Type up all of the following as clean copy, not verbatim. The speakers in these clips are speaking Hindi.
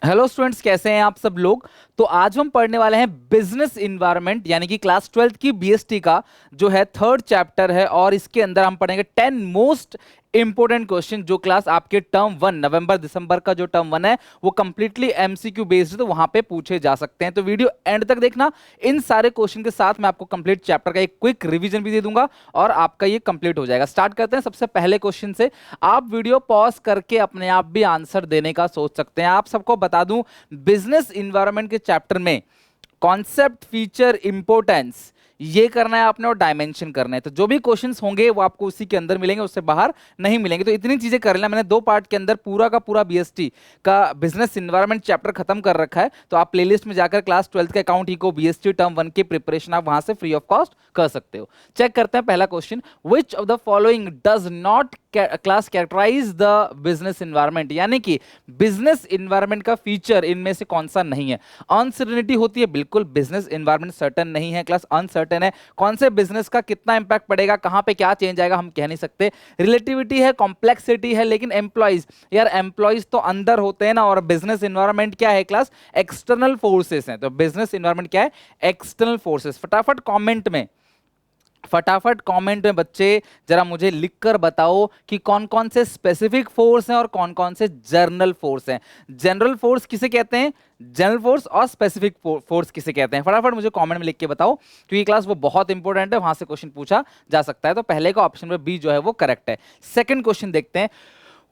हेलो स्टूडेंट्स, कैसे हैं आप सब लोग। तो आज हम पढ़ने वाले हैं बिजनेस इन्वायरमेंट यानी कि क्लास 12th की बीएसटी का जो है थर्ड चैप्टर है। और इसके अंदर हम पढ़ेंगे 10 मोस्ट इंपोर्टेंट क्वेश्चन जो क्लास आपके टर्म 1 नवंबर दिसंबर का जो टर्म 1 है वो कंप्लीटली एमसीक्यू बेस्ड है, तो वहां पे पूछे जा सकते हैं। तो वीडियो एंड तक देखना। इन सारे क्वेश्चन के साथ मैं आपको कंप्लीट चैप्टर का एक क्विक रिवीजन भी दे दूंगा और आपका ये कंप्लीट हो जाएगा। स्टार्ट करते हैं सबसे पहले क्वेश्चन से। आप वीडियो पॉज करके अपने आप भी आंसर देने का सोच सकते हैं। आप सबको बता दूं, बिजनेस इन्वायरमेंट के चैप्टर में कॉन्सेप्ट, फीचर, इंपोर्टेंस ये करना है आपने और डायमेंशन करना है। तो जो भी क्वेश्चंस होंगे वो आपको उसी के अंदर मिलेंगे, उससे बाहर नहीं मिलेंगे। तो इतनी चीजें कर लेना। मैंने 2 पार्ट के अंदर पूरा का पूरा बीएसटी का बिजनेस इन्वायरमेंट चैप्टर खत्म कर रखा है। तो आप प्लेलिस्ट में जाकर क्लास 12th के अकाउंट इको बीएसटी टर्म 1 की प्रिपरेशन आप वहां से फ्री ऑफ कॉस्ट कर सकते हो। चेक करते हैं पहला question. Which of the following does not class characterise the business environment, यानी कि बिजनेस इन्वायरमेंट का फीचर इनमें से कौन सा नहीं है। अनसर्टेनिटी होती है, बिल्कुल बिजनेस इन्वायरमेंट सर्टन नहीं है, क्लास अनसर्टन है। कौन से बिजनेस का कितना इंपैक्ट पड़ेगा, कहां पे क्या चेंज आएगा हम कह नहीं सकते। रिलेटिविटी है, कॉम्प्लेक्सिटी है, लेकिन एम्प्लॉइज, यार एम्प्लॉइज तो अंदर होते हैं ना। और बिजनेस इन्वायरमेंट क्या है क्लास, एक्सटर्नल फोर्सेस हैं। तो बिजनेस इन्वायरमेंट क्या है, एक्सटर्नल फोर्सेस। फटाफट कमेंट में बच्चे जरा मुझे लिखकर बताओ कि कौन कौन से स्पेसिफिक फोर्स हैं और कौन कौन से जनरल फोर्स हैं। जनरल फोर्स किसे कहते हैं, जनरल फोर्स, और स्पेसिफिक फोर्स किसे कहते हैं। फटाफट मुझे कमेंट में लिख के बताओ, क्योंकि क्लास वो बहुत इंपॉर्टेंट है, वहां से क्वेश्चन पूछा जा सकता है। तो पहले का ऑप्शन में बी जो है वो करेक्ट है। सेकंड क्वेश्चन देखते हैं।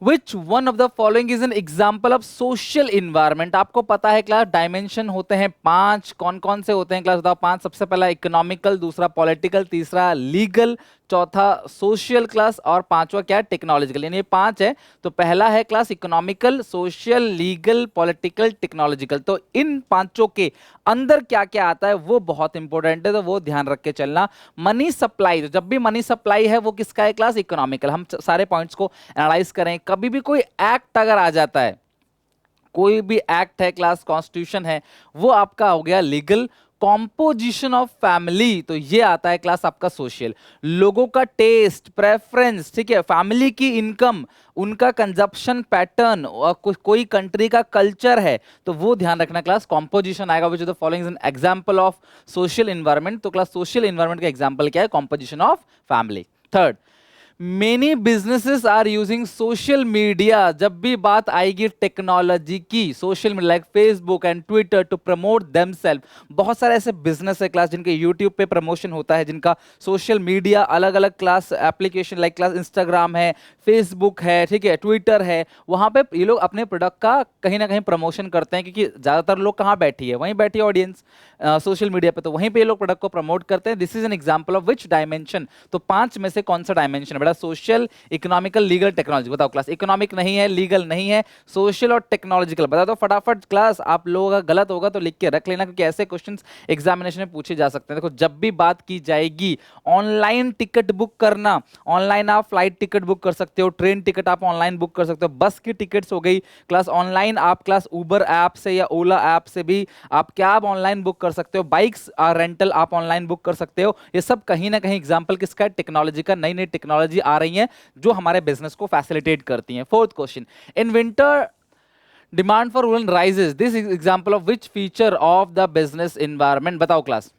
Which one of the following is an example of social environment. आपको पता है क्लास डायमेंशन होते हैं 5। कौन कौन से होते हैं क्लास बताओ 5। सबसे पहला इकोनॉमिकल, दूसरा पॉलिटिकल, तीसरा लीगल, चौथा सोशल क्लास, और पांचवा क्या है, टेक्नोलॉजिकल। यानी ये 5 है। तो पहला है class economical, social, legal, political, technological. तो इन पांचों के अंदर क्या क्या आता है वो बहुत इंपॉर्टेंट है, तो वो ध्यान रख के चलना। मनी सप्लाई, तो जब भी मनी सप्लाई है वो किसका है क्लास, इकोनॉमिकल। हम सारे पॉइंट्स को एनालाइज करें। कभी भी कोई एक्ट अगर आ जाता है, कोई भी एक्ट है क्लास, कॉन्स्टिट्यूशन है, वो आपका हो गया लीगल। कॉम्पोजिशन ऑफ फैमिली, तो ये आता है क्लास आपका सोशल। लोगों का टेस्ट, प्रेफरेंस, ठीक है, फैमिली की इनकम, उनका कंजप्शन पैटर्न, और कोई कंट्री का कल्चर है, तो वो ध्यान रखना क्लास, कॉम्पोजिशन आएगा। Which of the following is an example of social environment. तो क्लास सोशल इन्वायरमेंट का एग्जांपल क्या है, composition of family. Third, many businesses are using social media. जब भी बात आएगी टेक्नोलॉजी की, social media like Facebook and Twitter to promote themself. बहुत सारे ऐसे बिजनेस है क्लास जिनके यूट्यूब पे प्रमोशन होता है, जिनका सोशल मीडिया अलग अलग class application like class Instagram है, फेसबुक है, ठीक है, ट्विटर है, वहां पे ये लोग अपने प्रोडक्ट का कहीं ना कहीं प्रमोशन करते हैं। क्योंकि ज्यादातर लोग कहाँ बैठी है, वहीं बैठी है ऑडियंस सोशल मीडिया पे, तो वहीं पे ये लोग प्रोडक्ट को प्रमोट करते हैं। This is an example of which dimension. तो 5 में से कौन सा dimension, social, economical, legal, technology. बताओ क्लास, इकोनॉमिक नहीं है, लीगल नहीं है, सोशल और टेक्नोलॉजिकल बता दो फटाफट। क्लास आप लोगों का गलत होगा तो लिख के रख लेना, क्योंकि ऐसे क्वेश्चंस एग्जामिनेशन में पूछे जा सकते हैं। देखो, जब भी बात की जाएगी ऑनलाइन टिकट बुक करना, ऑनलाइन आप फ्लाइट टिकट बुक कर सकते हो, ट्रेन टिकट आप ऑनलाइन बुक कर सकते हो, बस की टिकट्स हो गई क्लास ऑनलाइन, आप क्लास उबर ऐप से या ओला ऐप से भी आप कैब ऑनलाइन बुक कर सकते हो, बाइक्स रेंटल आप ऑनलाइन बुक कर सकते हो। ये सब कहीं ना कहीं एग्जाम्पल किसका है, टेक्नोलॉजी का। नई नई टेक्नोलॉजी आ रही है जो हमारे बिजनेस को फैसिलिटेट करती हैं। Fourth question, in winter demand for woollen rises, this is example of which feature of the business environment. बताओ क्लास,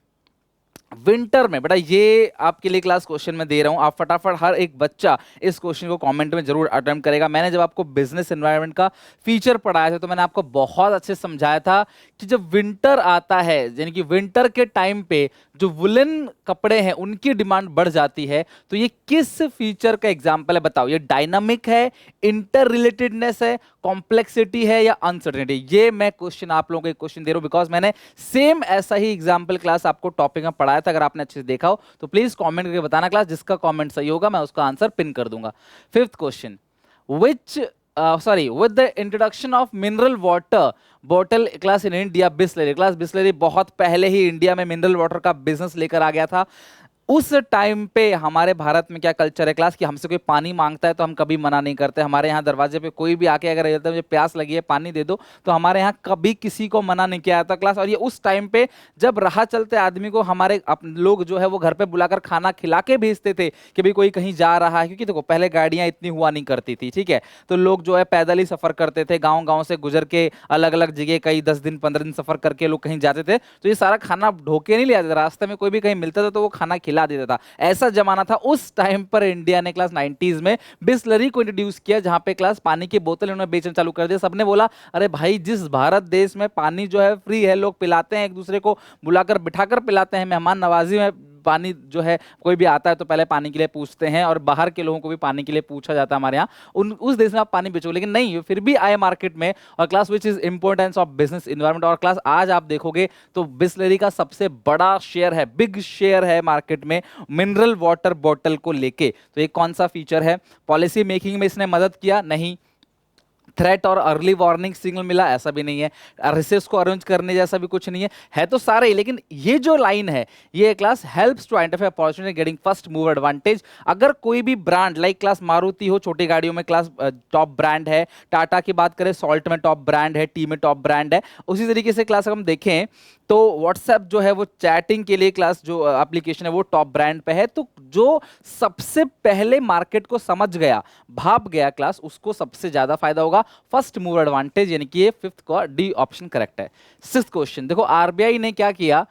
विंटर में। बेटा ये आपके लिए क्लास क्वेश्चन में दे रहा हूं, आप फटाफट हर एक बच्चा इस क्वेश्चन को कमेंट में जरूर अटेम्प्ट करेगा। मैंने जब आपको बिजनेस एनवायरनमेंट का फीचर पढ़ाया था तो मैंने आपको बहुत अच्छे से समझाया था कि जब विंटर आता है, यानी कि विंटर के टाइम पे जो वुलन कपड़े हैं उनकी डिमांड बढ़ जाती है। तो ये किस फीचर का एग्जाम्पल है बताओ। ये डायनामिक है, इंटर रिलेटेडनेस है, कॉम्प्लेक्सिटी है, या अनसर्टेनिटी। ये मैं क्वेश्चन आप लोगों को एक क्वेश्चन दे रहा हूं बिकॉज मैंने सेम ऐसा ही एग्जाम्पल क्लास आपको टॉपिक में पढ़ाया था। अगर आपने अच्छे से देखा हो तो प्लीज कमेंट करके बताना क्लास, जिसका कमेंट सही होगा मैं उसका आंसर पिन कर दूंगा। Fifth question, which with the introduction of mineral water bottle class in India, Bisleri. Class Bisleri बहुत पहले ही इंडिया में मिनरल वाटर का बिजनेस लेकर आ गया था। उस टाइम पे हमारे भारत में क्या कल्चर है क्लास कि हमसे कोई पानी मांगता है तो हम कभी मना नहीं करते। हमारे यहाँ दरवाजे पे कोई भी आके अगर कहता है मुझे प्यास लगी है पानी दे दो, तो हमारे यहाँ कभी किसी को मना नहीं किया जाता क्लास। और ये उस टाइम पे जब राह चलते आदमी को हमारे लोग जो है वो घर पे बुलाकर खाना खिला के भेजते थे कि भाई कोई कहीं जा रहा है, क्योंकि देखो पहले गाड़ियां इतनी हुआ नहीं करती थी, ठीक है। तो लोग जो है पैदल ही सफर करते थे, गाँव गाँव से गुजर के अलग अलग जगह कई 10 दिन 15 दिन सफर करके लोग कहीं जाते थे। तो ये सारा खाना ढोके नहीं ले जाते थे, रास्ते में कोई भी कहीं मिलता था तो वो खाना खिला देता था। ऐसा जमाना था। उस टाइम पर इंडिया ने क्लास 90s में बिस्लरी को इंट्रोड्यूस किया, जहां पे क्लास पानी की बोतल उन्होंने बेचना चालू कर दिया। सबने बोला अरे भाई जिस भारत देश में पानी जो है फ्री है, लोग पिलाते हैं, एक दूसरे को बुलाकर बिठाकर पिलाते हैं, मेहमान नवाजी में पानी जो है कोई भी आता है तो पहले पानी के लिए पूछते हैं, और बाहर के लोगों को भी पानी के लिए पूछा जाता है हमारे यहाँ, उन उस देश में आप पानी बेचो। लेकिन नहीं, फिर भी आए मार्केट में। और class which is importance of business environment. और क्लास आज आप देखोगे तो बिस्लरी का सबसे बड़ा शेयर है, बिग शेयर है मार्केट में मिनरल वाटर बॉटल को लेके। तो ये कौन सा फीचर है? पॉलिसी मेकिंग में इसने मदद किया? नहीं। थ्रेट और अर्ली वार्निंग सिग्नल मिला? ऐसा भी नहीं है। रिसर्च को अरेंज करने जैसा भी कुछ नहीं है तो सारे ही। लेकिन ये जो लाइन है ये class helps to identify opportunity getting first move advantage. अगर कोई भी ब्रांड लाइक क्लास मारुति हो, छोटी गाड़ियों में क्लास टॉप ब्रांड है, टाटा की बात करें सॉल्ट में टॉप ब्रांड है, टी में टॉप ब्रांड है, उसी तरीके से क्लास हम देखें तो व्हाट्सएप जो है वो चैटिंग के लिए क्लास जो एप्लीकेशन है वो टॉप ब्रांड पे है। तो जो सबसे पहले मार्केट को समझ गया, भाप गया क्लास, उसको सबसे ज्यादा फायदा होगा। फर्स्ट मूवर एडवांटेज, यानी कि ये फिफ्थ का डी ऑप्शन करेक्ट है। सिक्स्थ क्वेश्चन देखो, आरबीआई ने क्या किया,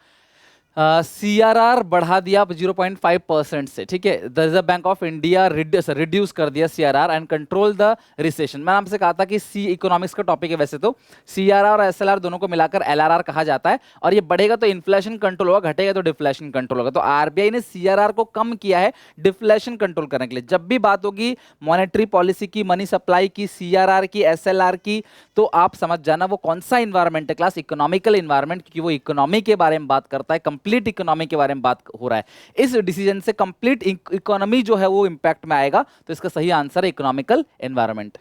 सीआरआर बढ़ा दिया 0.5% से, ठीक है। The reserve bank of India reduce कर दिया CRR and control the recession. मैंने आपसे कहा था कि सी इकोनॉमिक्स का टॉपिक है, वैसे तो सीआरआर और एसएलआर दोनों को मिलाकर एलआरआर कहा जाता है। और ये बढ़ेगा तो इन्फ्लेशन कंट्रोल होगा, घटेगा तो डिफ्लेशन कंट्रोल होगा। तो आरबीआई ने सीआरआर को कम किया है डिफ्लेशन कंट्रोल करने के लिए। जब भी बात होगी मॉनेटरी पॉलिसी की, मनी सप्लाई की, सीआरआर की, एसएलआर की, तो आप समझ जाना वो कौन सा इन्वायरमेंट है क्लास, इकोनॉमिकल इन्वायरमेंट, क्योंकि वो इकोनॉमी के बारे में बात करता है, कंप्लीट इकोनॉमी के बारे में बात हो रहा है। इस डिसीजन से कंप्लीट इकोनॉमी जो है वो इंपैक्ट में आएगा। तो इसका सही आंसर है economical environment.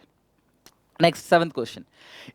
Next seventh question,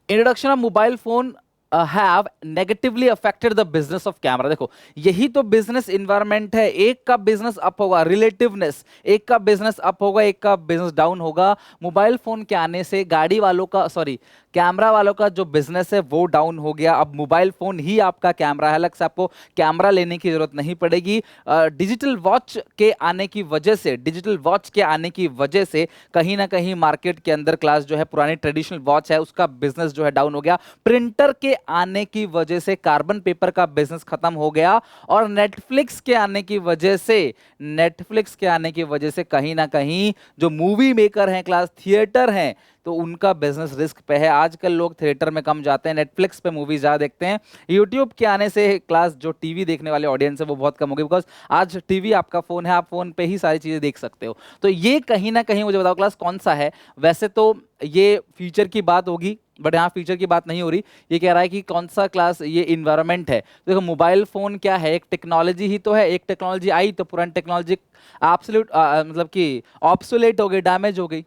introduction of mobile phone have negatively affected the business of camera. देखो यही तो बिजनेस इन्वायरमेंट है, एक का बिजनेस अप होगा, रिलेटिवनेस, एक का बिजनेस अप होगा, एक का बिजनेस डाउन होगा। मोबाइल फोन के आने से गाड़ी वालों का, सॉरी, कैमरा वालों का जो बिजनेस है वो डाउन हो गया। अब मोबाइल फोन ही आपका कैमरा है, अलग से आपको कैमरा लेने की जरूरत नहीं पड़ेगी। डिजिटल वॉच के आने की वजह से, डिजिटल वॉच के आने की वजह से कहीं ना कहीं मार्केट के अंदर क्लास जो है पुरानी ट्रेडिशनल वॉच है उसका बिजनेस जो है डाउन हो गया। प्रिंटर के आने की वजह से कार्बन पेपर का बिजनेस खत्म हो गया। और नेटफ्लिक्स के आने की वजह से, नेटफ्लिक्स के आने की वजह से कहीं ना कहीं जो मूवी मेकर हैं क्लास, थिएटर हैं, तो उनका बिजनेस रिस्क पे है। आजकल लोग थिएटर में कम जाते हैं, नेटफ्लिक्स पे मूवी ज़्यादा देखते हैं। यूट्यूब के आने से क्लास जो टीवी देखने वाले ऑडियंस है वो बहुत कम हो गई, बिकॉज आज टीवी आपका फ़ोन है, आप फ़ोन पे ही सारी चीज़ें देख सकते हो। तो ये कहीं ना कहीं मुझे बताओ क्लास कौन सा है। वैसे तो ये फीचर की बात होगी, बट यहाँ फीचर की बात नहीं हो रही। ये कह रहा है कि कौन सा क्लास ये इन्वायरमेंट है। तो देखो मोबाइल फोन क्या है, एक टेक्नोलॉजी ही तो है। एक टेक्नोलॉजी आई तो पुरानी टेक्नोलॉजी एब्सोल्यूट मतलब कि ऑब्सोलेट हो गई, डैमेज हो गई,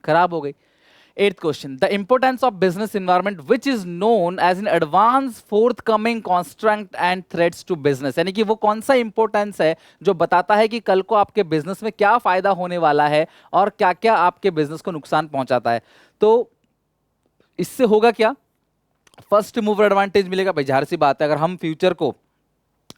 खराब हो गई। Eighth question, the importance of business environment which is known as an advanced forthcoming constraint and threats to business। यानी कि वो कौन सा इंपॉर्टेंस है जो बताता है कि कल को आपके बिजनेस में क्या फायदा होने वाला है और क्या क्या आपके बिजनेस को नुकसान पहुंचाता है। तो इससे होगा क्या, फर्स्ट मूवर एडवांटेज मिलेगा। भाई जाहिर सी बात है, अगर हम फ्यूचर को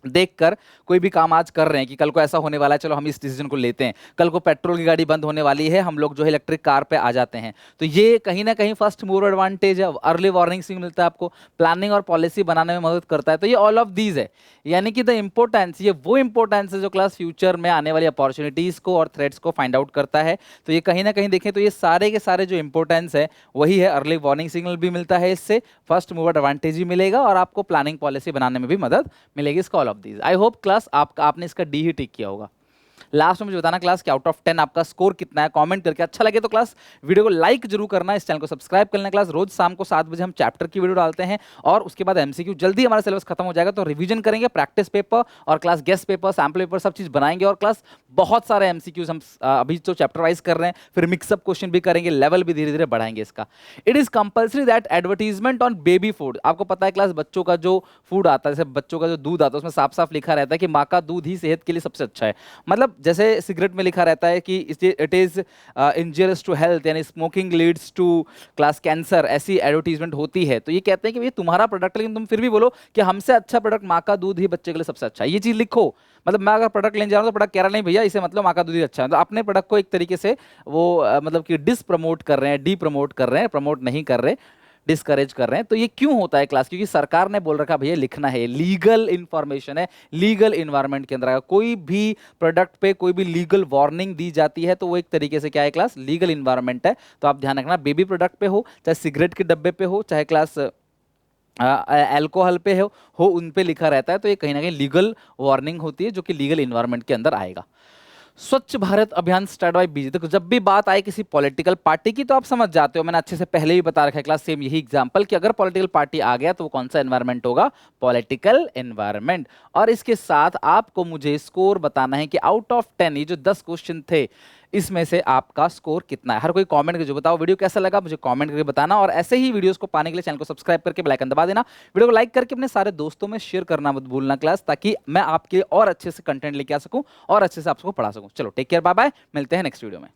देखकर कोई भी काम आज कर रहे हैं कि कल को ऐसा होने वाला है, चलो हम इस डिसीजन को लेते हैं, कल को पेट्रोल की गाड़ी बंद होने वाली है, हम लोग जो है इलेक्ट्रिक कार पे आ जाते हैं, तो ये कहीं ना कहीं फर्स्ट मूवर एडवांटेज है। अर्ली वार्निंग सिग्नल मिलता है आपको, प्लानिंग और पॉलिसी बनाने में मदद करता है। तो ये ऑल ऑफ दीज है, यानी कि द इंपॉर्टेंस, ये वो इंपॉर्टेंस है जो क्लास फ्यूचर में आने वाली अपॉर्चुनिटीज को और थ्रेट्स को फाइंड आउट करता है। तो ये कहीं ना कहीं देखें तो ये सारे के सारे जो इंपॉर्टेंस है वही है। अर्ली वार्निंग सिग्नल भी मिलता है इससे, फर्स्ट मूवर एडवांटेज भी मिलेगा, और आपको प्लानिंग पॉलिसी बनाने में भी मदद मिलेगी। इसका all of these. I hope class आपने इसका डी ही टिक किया होगा। लास्ट में मुझे बताना क्लास कि आउट ऑफ 10 आपका स्कोर कितना है, कमेंट करके। अच्छा लगे तो क्लास वीडियो को लाइक जरूर करना, इस चैनल को सब्सक्राइब कर लेना। क्लास रोज शाम को 7 बजे हम चैप्टर की वीडियो डालते हैं और उसके बाद एमसीक्यू। जल्दी हमारा सिलेबस खत्म हो जाएगा तो रिवीजन करेंगे, प्रैक्टिस पेपर और class guest paper, sample paper सब चीज बनाएंगे। और क्लास बहुत सारे एमसीक्यूज हम अभी तो चैप्टर वाइज कर रहे हैं, फिर मिक्सअप क्वेश्चन भी करेंगे, लेवल भी धीरे धीरे बढ़ाएंगे इसका। It is compulsory that advertisement on baby food, आपको पता है क्लास बच्चों का जो फूड आता है, जैसे बच्चों का जो दूध आता है उसमें साफ साफ लिखा रहता है कि माँ का दूध ही सेहत के लिए सबसे अच्छा है। मतलब जैसे सिगरेट में लिखा रहता है कि it is injurious to health, यानी smoking leads to class cancer, ऐसी एडवर्टीजमेंट होती है। तो ये कहते हैं कि ये तुम्हारा प्रोडक्ट, लेकिन तुम फिर भी बोलो कि हमसे अच्छा प्रोडक्ट माँ का दूध ही बच्चे के लिए सबसे अच्छा है। ये चीज लिखो। मतलब मैं अगर प्रोडक्ट लेने जा रहा हूँ तो प्रोडक्ट कह रहा नहीं भैया इसे मतलब माँ का दूध ही अच्छा है, तो अपने प्रोडक्ट को एक तरीके से वो मतलब कि डिस प्रमोट कर रहे हैं, डी प्रमोट कर रहे हैं, प्रमोट नहीं कर रहे, डिस्करेज कर रहे हैं। तो ये क्यों होता है क्लास? क्योंकि सरकार ने बोल रखा भैया लिखना है, लीगल इंफॉर्मेशन है, लीगल इन्वायरमेंट के अंदर कोई भी प्रोडक्ट पे कोई भी लीगल वार्निंग दी जाती है तो वो एक तरीके से क्या है क्लास, लीगल इन्वायरमेंट है। तो आप ध्यान रखना, बेबी प्रोडक्ट पे हो, चाहे सिगरेट के डब्बे पे हो, चाहे क्लास अल्कोहल पे हो उन पे लिखा रहता है, तो ये कहीं ना कहीं लीगल वार्निंग होती है जो कि लीगल इन्वायरमेंट के अंदर आएगा। स्वच्छ भारत अभियान स्टार्ट बाय बीजेपी। देखो जब भी बात आए किसी पॉलिटिकल पार्टी की तो आप समझ जाते हो, मैंने अच्छे से पहले भी बता रखा है क्लास, सेम यही एग्जांपल कि अगर पॉलिटिकल पार्टी आ गया तो वो कौन सा एनवायरनमेंट होगा, पॉलिटिकल एनवायरनमेंट। और इसके साथ आपको मुझे स्कोर बताना है कि आउट ऑफ 10 ये जो 10 क्वेश्चन थे इसमें से आपका स्कोर कितना है। हर कोई कमेंट करके जो बताओ वीडियो कैसा लगा मुझे कमेंट करके बताना, और ऐसे ही वीडियोस को पाने के लिए चैनल को सब्सक्राइब करके बेल आइकन दबा देना, वीडियो को लाइक करके अपने सारे दोस्तों में शेयर करना मत भूलना क्लास, ताकि मैं आपके और अच्छे से कंटेंट लेके आ सकूं और अच्छे से आपको पढ़ा सकूं। चलो टेक केयर, बाय बाय, मिलते हैं नेक्स्ट वीडियो में।